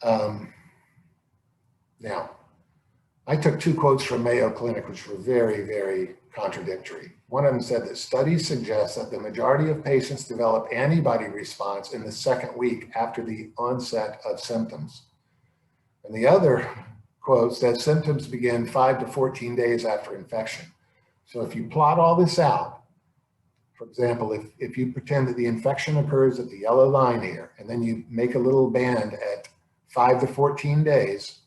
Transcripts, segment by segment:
Now, I took two quotes from Mayo Clinic, which were very, very contradictory. One of them said that studies suggest that the majority of patients develop antibody response in the second week after the onset of symptoms. And the other quote said symptoms begin 5 to 14 days after infection. So if you plot all this out, for example, if you pretend that the infection occurs at the yellow line here, and then you make a little band at 5 to 14 days,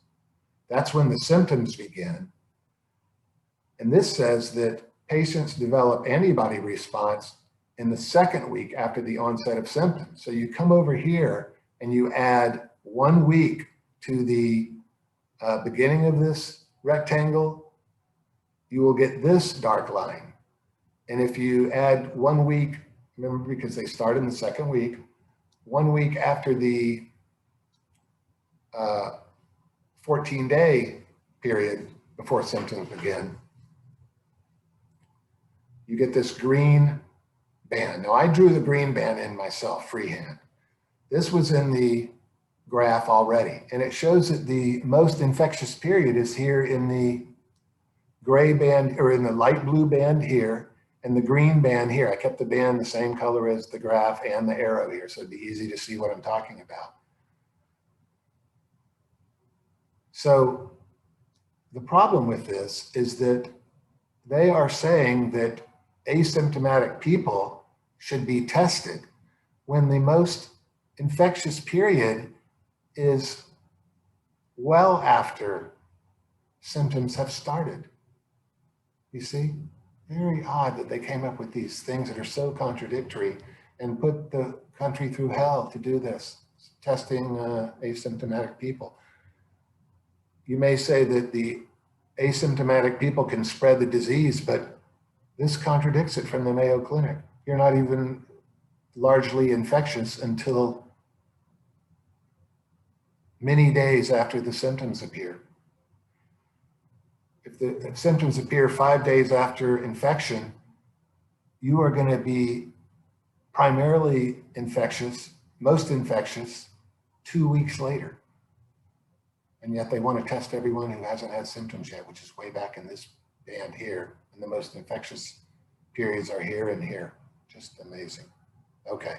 that's when the symptoms begin. And this says that patients develop antibody response in the second week after the onset of symptoms. So you come over here and you add 1 week to the beginning of this rectangle, you will get this dark line. And if you add 1 week, remember, because they start in the second week, 1 week after the 14-day period before symptoms begin, you get this green band. Now, I drew the green band in myself, freehand. This was in the graph already, and it shows that the most infectious period is here in the gray band, or in the light blue band here, and the green band here. I kept the band the same color as the graph and the arrow here, so it'd be easy to see what I'm talking about. So the problem with this is that they are saying that asymptomatic people should be tested when the most infectious period is well after symptoms have started. You see, very odd that they came up with these things that are so contradictory and put the country through hell to do this, testing asymptomatic people. You may say that the asymptomatic people can spread the disease, but this contradicts it from the Mayo Clinic. You're not even largely infectious until many days after the symptoms appear. If the symptoms appear 5 days after infection, you are going to be primarily infectious, most infectious, 2 weeks later. And yet they want to test everyone who hasn't had symptoms yet, which is way back in this band here. And the most infectious periods are here and here. Just amazing. Okay.